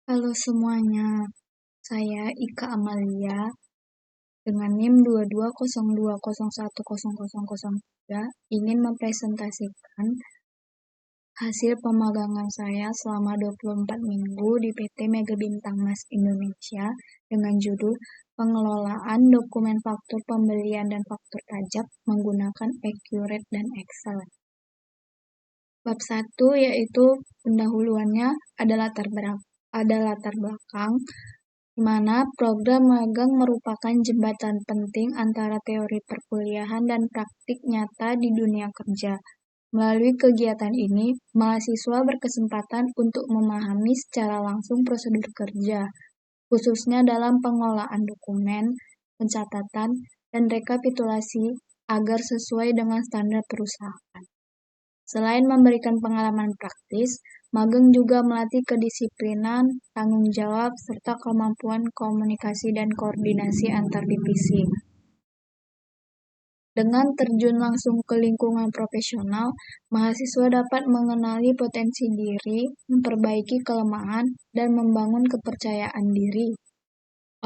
Halo semuanya, saya Ika Amalia dengan NIM 2202010003 ingin mempresentasikan hasil pemagangan saya selama 24 minggu di PT Mega Bintang Mas Indonesia dengan judul Pengelolaan Dokumen Faktur Pembelian dan Faktur Pajak menggunakan Accurate dan Excel. Bab 1 yaitu pendahuluannya ada latar belakang, di mana program magang merupakan jembatan penting antara teori perkuliahan dan praktik nyata di dunia kerja. Melalui kegiatan ini, mahasiswa berkesempatan untuk memahami secara langsung prosedur kerja, khususnya dalam pengolahan dokumen, pencatatan, dan rekapitulasi agar sesuai dengan standar perusahaan. Selain memberikan pengalaman praktis, magang juga melatih kedisiplinan, tanggung jawab, serta kemampuan komunikasi dan koordinasi antar divisi. Dengan terjun langsung ke lingkungan profesional, mahasiswa dapat mengenali potensi diri, memperbaiki kelemahan, dan membangun kepercayaan diri.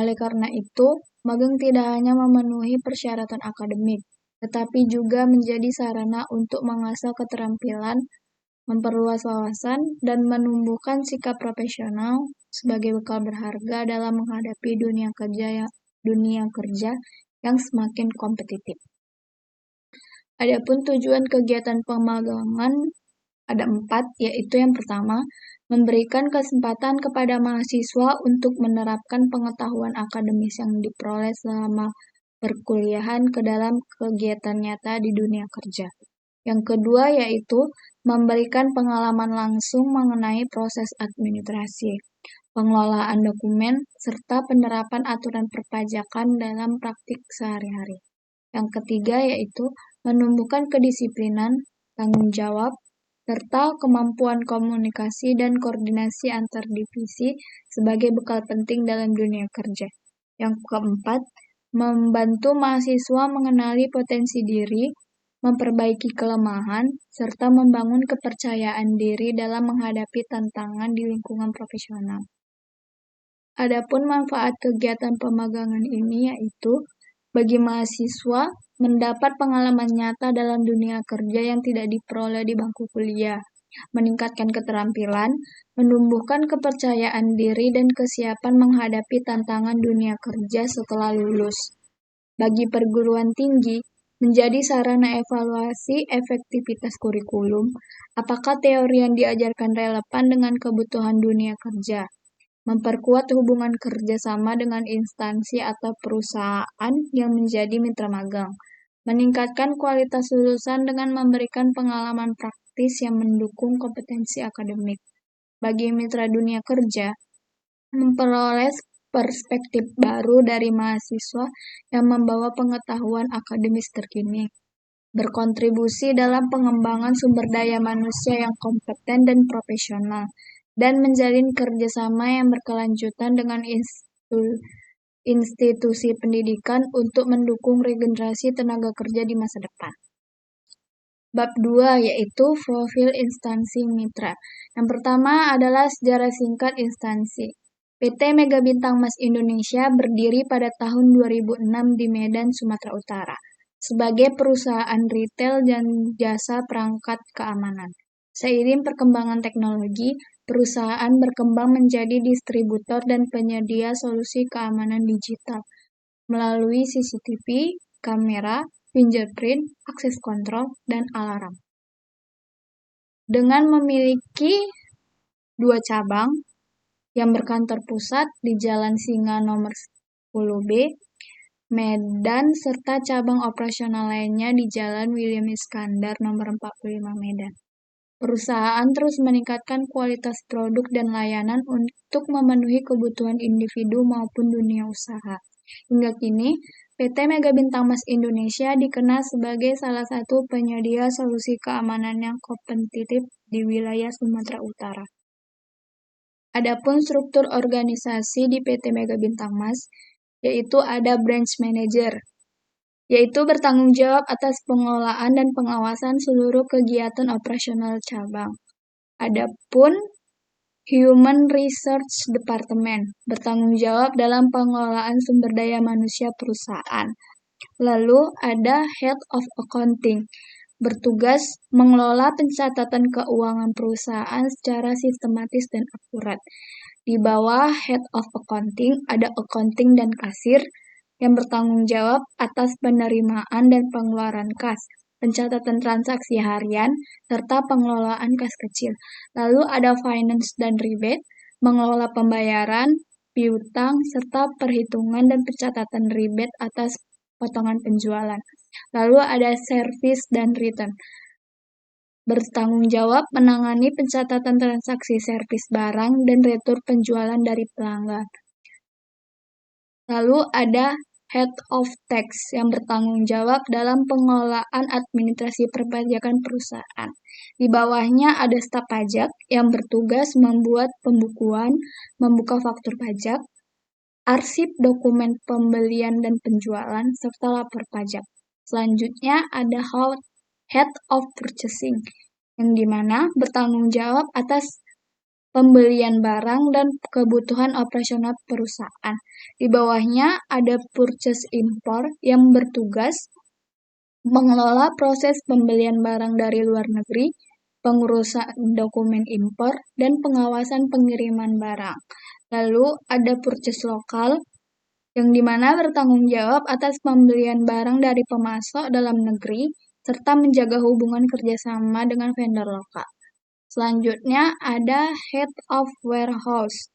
Oleh karena itu, magang tidak hanya memenuhi persyaratan akademik, tetapi juga menjadi sarana untuk mengasah keterampilan, memperluas wawasan, dan menumbuhkan sikap profesional sebagai bekal berharga dalam menghadapi dunia kerja yang semakin kompetitif. Adapun tujuan kegiatan pemagangan ada 4, yaitu yang pertama, memberikan kesempatan kepada mahasiswa untuk menerapkan pengetahuan akademis yang diperoleh selama perkuliahan ke dalam kegiatan nyata di dunia kerja. Yang kedua yaitu memberikan pengalaman langsung mengenai proses administrasi, pengelolaan dokumen, serta penerapan aturan perpajakan dalam praktik sehari-hari. Yang ketiga yaitu menumbuhkan kedisiplinan, tanggung jawab, serta kemampuan komunikasi dan koordinasi antar divisi sebagai bekal penting dalam dunia kerja. Yang keempat, membantu mahasiswa mengenali potensi diri, memperbaiki kelemahan, serta membangun kepercayaan diri dalam menghadapi tantangan di lingkungan profesional. Adapun manfaat kegiatan pemagangan ini yaitu bagi mahasiswa mendapat pengalaman nyata dalam dunia kerja yang tidak diperoleh di bangku kuliah, meningkatkan keterampilan, menumbuhkan kepercayaan diri dan kesiapan menghadapi tantangan dunia kerja setelah lulus. Bagi perguruan tinggi, menjadi sarana evaluasi efektivitas kurikulum, apakah teori yang diajarkan relevan dengan kebutuhan dunia kerja, memperkuat hubungan kerjasama dengan instansi atau perusahaan yang menjadi mitra magang, meningkatkan kualitas lulusan dengan memberikan pengalaman praktis yang mendukung kompetensi akademik. Bagi mitra dunia kerja, memperoleh perspektif baru dari mahasiswa yang membawa pengetahuan akademis terkini, berkontribusi dalam pengembangan sumber daya manusia yang kompeten dan profesional, dan menjalin kerjasama yang berkelanjutan dengan institusi pendidikan untuk mendukung regenerasi tenaga kerja di masa depan. Bab 2 yaitu profil instansi mitra. Yang pertama adalah sejarah singkat instansi. PT Mega Bintang Mas Indonesia berdiri pada tahun 2006 di Medan, Sumatera Utara, sebagai perusahaan retail dan jasa perangkat keamanan. Seiring perkembangan teknologi, perusahaan berkembang menjadi distributor dan penyedia solusi keamanan digital melalui CCTV, kamera, fingerprint, akses kontrol, dan alarm. Dengan memiliki 2 cabang yang berkantor pusat di Jalan Singa nomor 10B, Medan, serta cabang operasional lainnya di Jalan William Iskandar nomor 45 Medan. Perusahaan terus meningkatkan kualitas produk dan layanan untuk memenuhi kebutuhan individu maupun dunia usaha. Hingga kini, PT Mega Bintang Mas Indonesia dikenal sebagai salah satu penyedia solusi keamanan yang kompetitif di wilayah Sumatera Utara. Adapun struktur organisasi di PT Mega Bintang Mas, yaitu ada branch manager, yaitu bertanggung jawab atas pengolahan dan pengawasan seluruh kegiatan operasional cabang. Adapun Human Research Department, bertanggung jawab dalam pengelolaan sumber daya manusia perusahaan. Lalu ada Head of Accounting, bertugas mengelola pencatatan keuangan perusahaan secara sistematis dan akurat. Di bawah Head of Accounting ada Accounting dan Kasir yang bertanggung jawab atas penerimaan dan pengeluaran kas, pencatatan transaksi harian, serta pengelolaan kas kecil. Lalu ada Finance dan Rebate, mengelola pembayaran, piutang, serta perhitungan dan pencatatan rebate atas potongan penjualan. Lalu ada Service dan Return, bertanggung jawab menangani pencatatan transaksi servis barang dan retur penjualan dari pelanggan. Lalu ada Head of Tax yang bertanggung jawab dalam pengelolaan administrasi perpajakan perusahaan. Di bawahnya ada staf pajak yang bertugas membuat pembukuan, membuka faktur pajak, arsip dokumen pembelian dan penjualan, serta lapor pajak. Selanjutnya ada Head of Purchasing, yang dimana bertanggung jawab atas pembelian barang dan kebutuhan operasional perusahaan. Di bawahnya ada Purchase Import yang bertugas mengelola proses pembelian barang dari luar negeri, pengurusan dokumen impor, dan pengawasan pengiriman barang. Lalu ada Purchase Lokal yang dimana bertanggung jawab atas pembelian barang dari pemasok dalam negeri, serta menjaga hubungan kerjasama dengan vendor lokal. Selanjutnya ada Head of Warehouse,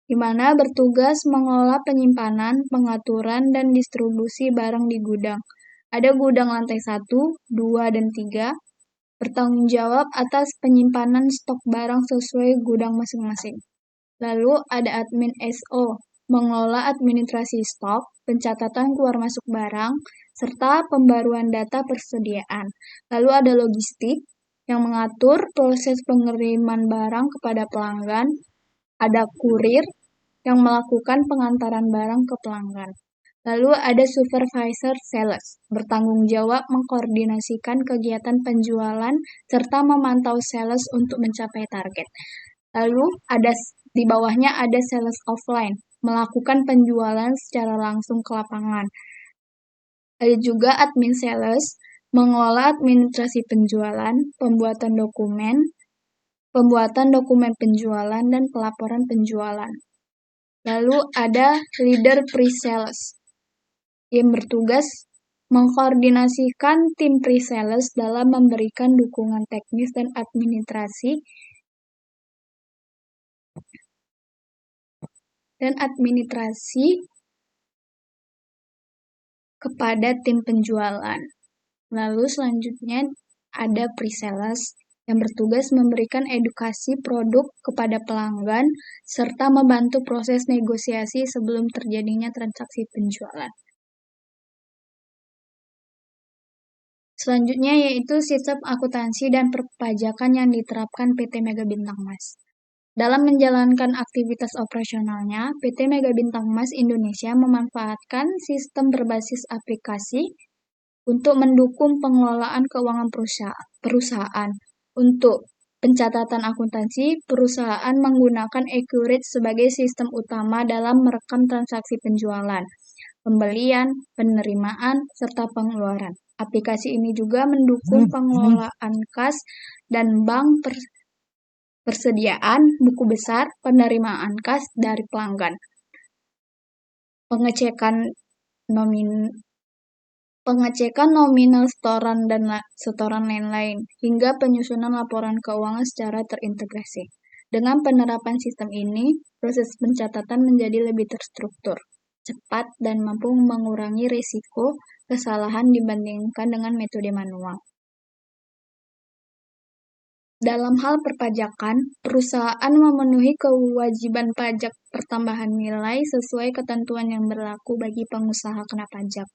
di mana bertugas mengelola penyimpanan, pengaturan, dan distribusi barang di gudang. Ada gudang lantai 1, 2, dan 3, bertanggung jawab atas penyimpanan stok barang sesuai gudang masing-masing. Lalu ada Admin SO, mengelola administrasi stok, pencatatan keluar masuk barang, serta pembaruan data persediaan. Lalu ada Logistik, yang mengatur proses pengiriman barang kepada pelanggan. Ada kurir yang melakukan pengantaran barang ke pelanggan. Lalu ada Supervisor Sales, bertanggung jawab mengkoordinasikan kegiatan penjualan serta memantau sales untuk mencapai target. Lalu di bawahnya ada Sales Offline, melakukan penjualan secara langsung ke lapangan. Ada juga Admin Sales, mengelola administrasi penjualan, pembuatan dokumen penjualan, dan pelaporan penjualan. Lalu ada Leader Pre-Sales, yang bertugas mengkoordinasikan tim pre-sales dalam memberikan dukungan teknis dan administrasi kepada tim penjualan. Lalu selanjutnya ada pre-sales yang bertugas memberikan edukasi produk kepada pelanggan serta membantu proses negosiasi sebelum terjadinya transaksi penjualan. Selanjutnya yaitu sistem akuntansi dan perpajakan yang diterapkan PT Mega Bintang Mas. Dalam menjalankan aktivitas operasionalnya, PT Mega Bintang Mas Indonesia memanfaatkan sistem berbasis aplikasi untuk mendukung pengelolaan keuangan perusahaan. Untuk pencatatan akuntansi, perusahaan menggunakan Accurate sebagai sistem utama dalam merekam transaksi penjualan, pembelian, penerimaan, serta pengeluaran. Aplikasi ini juga mendukung pengelolaan kas dan bank persediaan buku besar, penerimaan kas dari pelanggan, pengecekan nominal setoran lain-lain, hingga penyusunan laporan keuangan secara terintegrasi. Dengan penerapan sistem ini, proses pencatatan menjadi lebih terstruktur, cepat, dan mampu mengurangi risiko kesalahan dibandingkan dengan metode manual. Dalam hal perpajakan, perusahaan memenuhi kewajiban pajak pertambahan nilai sesuai ketentuan yang berlaku bagi pengusaha kena pajak,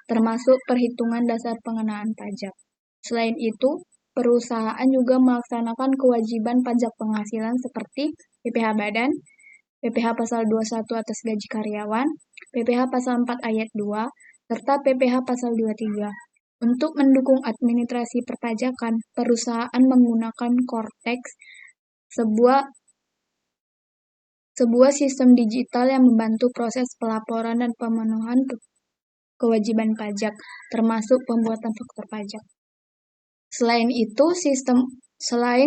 termasuk perhitungan dasar pengenaan pajak. Selain itu, perusahaan juga melaksanakan kewajiban pajak penghasilan seperti PPh Badan, PPh Pasal 21 atas gaji karyawan, PPh Pasal 4 Ayat 2, serta PPh Pasal 23. Untuk mendukung administrasi perpajakan, perusahaan menggunakan Cortex, sebuah sebuah sistem digital yang membantu proses pelaporan dan pemenuhan kewajiban pajak, termasuk pembuatan faktur pajak. Selain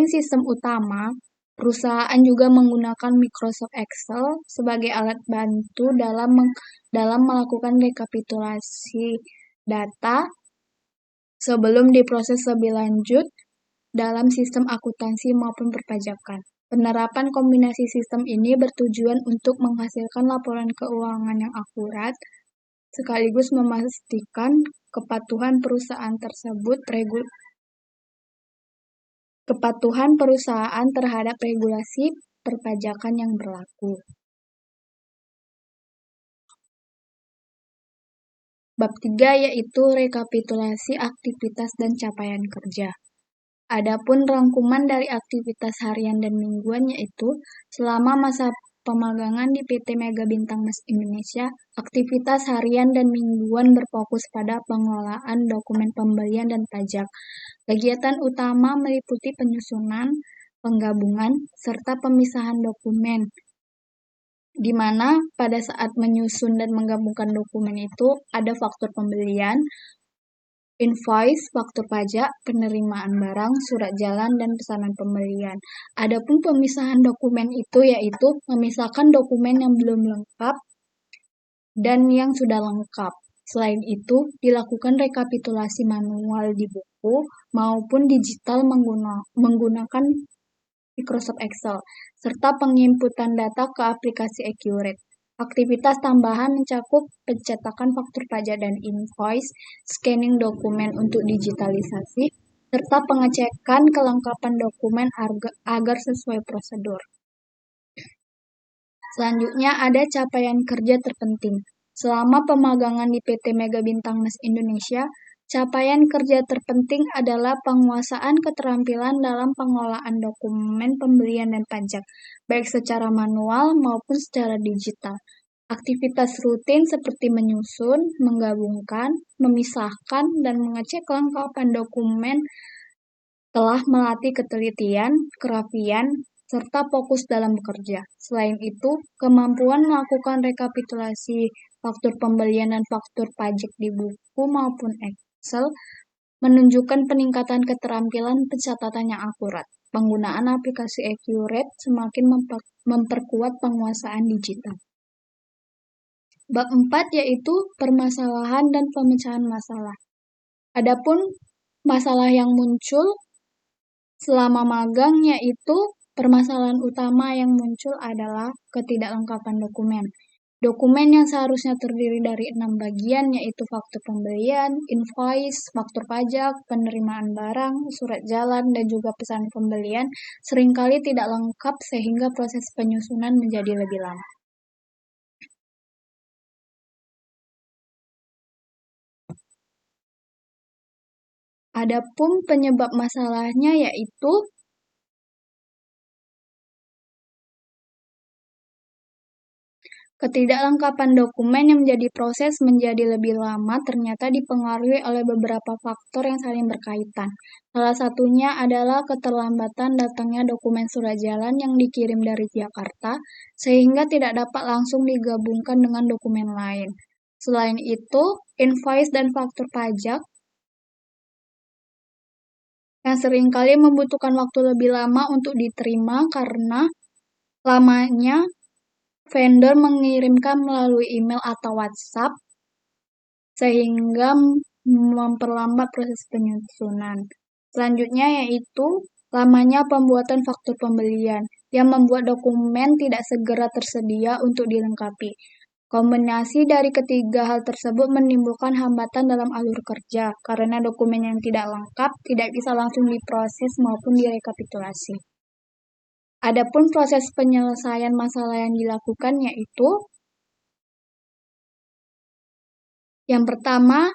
sistem utama, perusahaan juga menggunakan Microsoft Excel sebagai alat bantu dalam melakukan rekapitulasi data sebelum diproses lebih lanjut dalam sistem akuntansi maupun perpajakan. Penerapan kombinasi sistem ini bertujuan untuk menghasilkan laporan keuangan yang akurat, sekaligus memastikan kepatuhan perusahaan terhadap regulasi perpajakan yang berlaku. Bab 3 yaitu rekapitulasi aktivitas dan capaian kerja. Adapun rangkuman dari aktivitas harian dan mingguan yaitu selama masa pemagangan di PT Mega Bintang Mas Indonesia, aktivitas harian dan mingguan berfokus pada pengelolaan dokumen pembelian dan pajak. Kegiatan utama meliputi penyusunan, penggabungan, serta pemisahan dokumen, di mana pada saat menyusun dan menggabungkan dokumen itu ada faktur pembelian, invoice, faktur pajak, penerimaan barang, surat jalan, dan pesanan pembelian. Adapun pemisahan dokumen itu yaitu memisahkan dokumen yang belum lengkap dan yang sudah lengkap. Selain itu, dilakukan rekapitulasi manual di buku maupun digital menggunakan Microsoft Excel, serta penginputan data ke aplikasi Accurate. Aktivitas tambahan mencakup pencetakan faktur pajak dan invoice, scanning dokumen untuk digitalisasi, serta pengecekan kelengkapan dokumen agar sesuai prosedur. Selanjutnya ada capaian kerja terpenting. Selama pemagangan di PT Mega Bintang Mas Indonesia, capaian kerja terpenting adalah penguasaan keterampilan dalam pengelolaan dokumen pembelian dan pajak, baik secara manual maupun secara digital. Aktivitas rutin seperti menyusun, menggabungkan, memisahkan, dan mengecek kelengkapan dokumen telah melatih ketelitian, kerapian, serta fokus dalam bekerja. Selain itu, kemampuan melakukan rekapitulasi faktur pembelian dan faktur pajak di buku maupun Excel menunjukkan peningkatan keterampilan pencatatan yang akurat. Penggunaan aplikasi Accurate semakin memperkuat penguasaan digital. Bab 4 yaitu permasalahan dan pemecahan masalah. Adapun masalah yang muncul selama magang yaitu permasalahan utama yang muncul adalah ketidaklengkapan dokumen. Dokumen yang seharusnya terdiri dari 6 bagian yaitu faktur pembelian, invoice, faktur pajak, penerimaan barang, surat jalan, dan juga pesan pembelian seringkali tidak lengkap sehingga proses penyusunan menjadi lebih lama. Adapun penyebab masalahnya yaitu ketidaklengkapan dokumen yang menjadi proses menjadi lebih lama ternyata dipengaruhi oleh beberapa faktor yang saling berkaitan. Salah satunya adalah keterlambatan datangnya dokumen surat jalan yang dikirim dari Jakarta, sehingga tidak dapat langsung digabungkan dengan dokumen lain. Selain itu, invoice dan faktur pajak yang seringkali membutuhkan waktu lebih lama untuk diterima karena lamanya vendor mengirimkan melalui email atau WhatsApp sehingga memperlambat proses penyusunan. Selanjutnya yaitu lamanya pembuatan faktur pembelian yang membuat dokumen tidak segera tersedia untuk dilengkapi. Kombinasi dari ketiga hal tersebut menimbulkan hambatan dalam alur kerja karena dokumen yang tidak lengkap tidak bisa langsung diproses maupun direkapitulasi. Adapun proses penyelesaian masalah yang dilakukan yaitu yang pertama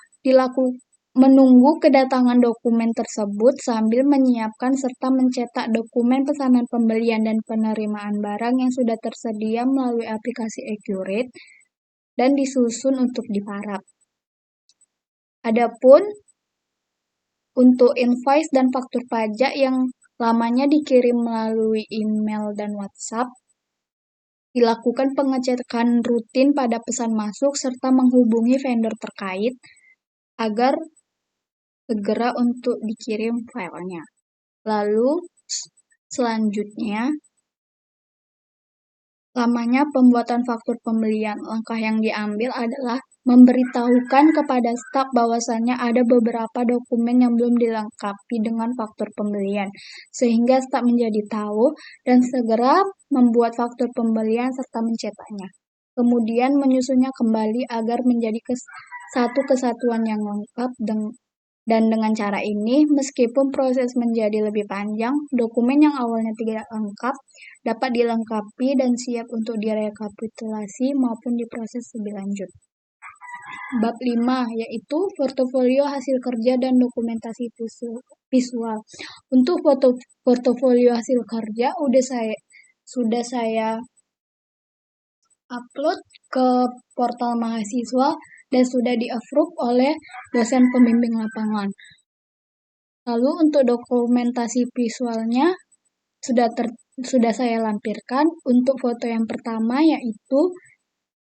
menunggu kedatangan dokumen tersebut sambil menyiapkan serta mencetak dokumen pesanan pembelian dan penerimaan barang yang sudah tersedia melalui aplikasi Accurate dan disusun untuk diparap. Adapun untuk invoice dan faktur pajak yang lamanya dikirim melalui email dan WhatsApp, Dilakukan pengecekan rutin pada pesan masuk serta menghubungi vendor terkait agar segera untuk dikirim filenya. Lalu selanjutnya, lamanya pembuatan faktur pembelian. Langkah yang diambil adalah memberitahukan kepada staf bahwasannya ada beberapa dokumen yang belum dilengkapi dengan faktur pembelian, sehingga staf menjadi tahu dan segera membuat faktur pembelian serta mencetaknya. Kemudian menyusunnya kembali agar menjadi satu kesatuan yang lengkap dan dengan cara ini, meskipun proses menjadi lebih panjang, dokumen yang awalnya tidak lengkap dapat dilengkapi dan siap untuk direkapitulasi maupun diproses lebih lanjut. Bab 5, yaitu portofolio hasil kerja dan dokumentasi visual. Untuk portofolio hasil kerja sudah saya upload ke portal mahasiswa dan sudah di-approve oleh dosen pembimbing lapangan. Lalu untuk dokumentasi visualnya sudah saya lampirkan. Untuk foto yang pertama yaitu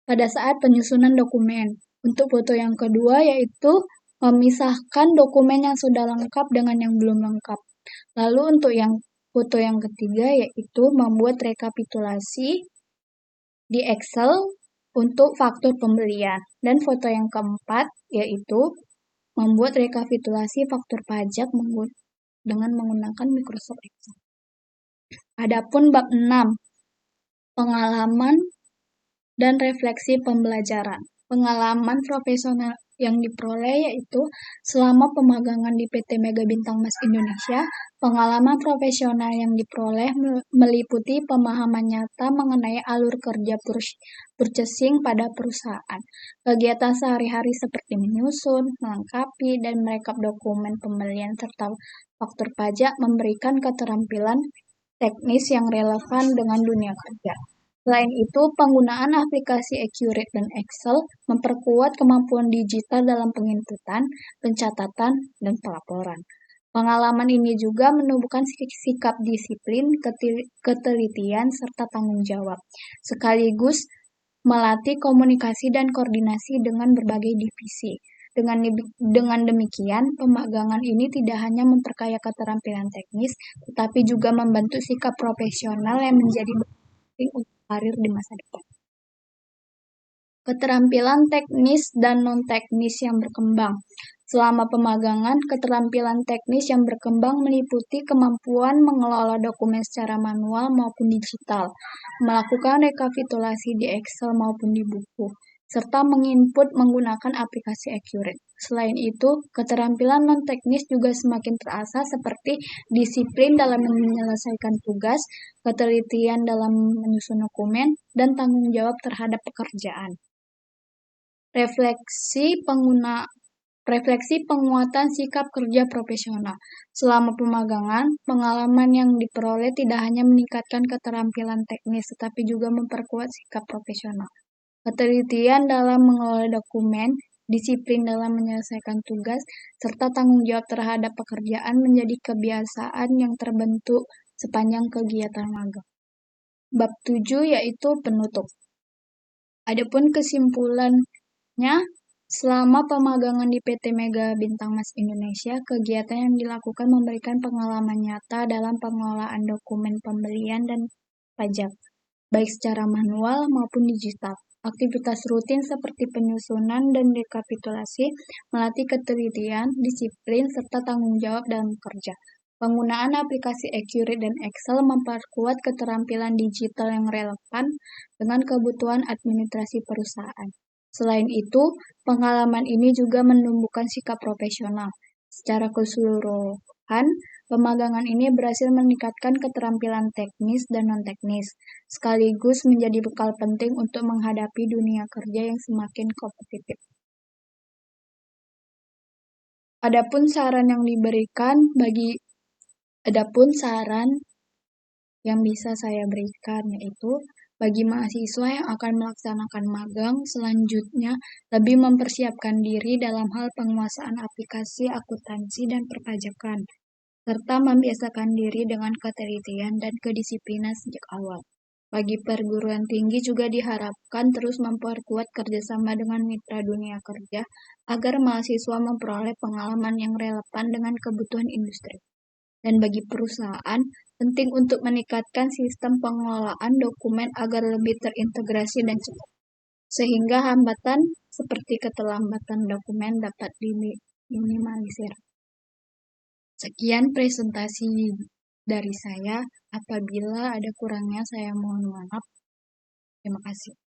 pada saat penyusunan dokumen. Untuk foto yang kedua yaitu memisahkan dokumen yang sudah lengkap dengan yang belum lengkap. Lalu untuk foto yang ketiga yaitu membuat rekapitulasi di Excel untuk faktur pembelian. Dan foto yang keempat yaitu membuat rekapitulasi faktur pajak dengan menggunakan Microsoft Excel. Adapun bab 6, pengalaman dan refleksi pembelajaran. Pengalaman profesional yang diperoleh yaitu selama pemagangan di PT Mega Bintang Mas Indonesia, pengalaman profesional yang diperoleh meliputi pemahaman nyata mengenai alur kerja purchasing pada perusahaan. Kegiatan sehari-hari seperti menyusun, melengkapi, dan merekap dokumen pembelian serta faktur pajak memberikan keterampilan teknis yang relevan dengan dunia kerja. Selain itu, penggunaan aplikasi Accurate dan Excel memperkuat kemampuan digital dalam penginputan, pencatatan, dan pelaporan. Pengalaman ini juga menumbuhkan sikap disiplin, ketelitian, serta tanggung jawab, sekaligus melatih komunikasi dan koordinasi dengan berbagai divisi. Dengan demikian, pemagangan ini tidak hanya memperkaya keterampilan teknis, tetapi juga membentuk sikap profesional yang menjadi penting untuk karir di masa depan. Keterampilan teknis dan non-teknis yang berkembang. Selama pemagangan, keterampilan teknis yang berkembang meliputi kemampuan mengelola dokumen secara manual maupun digital, melakukan rekapitulasi di Excel maupun di buku, serta menginput menggunakan aplikasi Accurate. Selain itu, keterampilan non-teknis juga semakin terasa seperti disiplin dalam menyelesaikan tugas, ketelitian dalam menyusun dokumen, dan tanggung jawab terhadap pekerjaan. Refleksi penguatan sikap kerja profesional. Selama pemagangan, pengalaman yang diperoleh tidak hanya meningkatkan keterampilan teknis, tetapi juga memperkuat sikap profesional. Ketelitian dalam mengelola dokumen, disiplin dalam menyelesaikan tugas, serta tanggung jawab terhadap pekerjaan menjadi kebiasaan yang terbentuk sepanjang kegiatan magang. Bab 7 yaitu penutup. Adapun kesimpulannya, selama pemagangan di PT Mega Bintang Mas Indonesia, kegiatan yang dilakukan memberikan pengalaman nyata dalam pengelolaan dokumen pembelian dan pajak, baik secara manual maupun digital. Aktivitas rutin seperti penyusunan dan rekapitulasi melatih ketelitian, disiplin, serta tanggung jawab dalam bekerja. Penggunaan aplikasi Accurate dan Excel memperkuat keterampilan digital yang relevan dengan kebutuhan administrasi perusahaan. Selain itu, pengalaman ini juga menumbuhkan sikap profesional. Secara keseluruhan, pemagangan ini berhasil meningkatkan keterampilan teknis dan non-teknis, sekaligus menjadi bekal penting untuk menghadapi dunia kerja yang semakin kompetitif. Adapun saran yang bisa saya berikan yaitu bagi mahasiswa yang akan melaksanakan magang selanjutnya lebih mempersiapkan diri dalam hal penguasaan aplikasi akuntansi dan perpajakan, serta membiasakan diri dengan ketelitian dan kedisiplinan sejak awal. Bagi perguruan tinggi juga diharapkan terus memperkuat kerjasama dengan mitra dunia kerja agar mahasiswa memperoleh pengalaman yang relevan dengan kebutuhan industri. Dan bagi perusahaan, penting untuk meningkatkan sistem pengelolaan dokumen agar lebih terintegrasi dan cepat, sehingga hambatan seperti keterlambatan dokumen dapat diminimalisir. Sekian presentasi dari saya. Apabila ada kurangnya, saya mohon maaf. Terima kasih.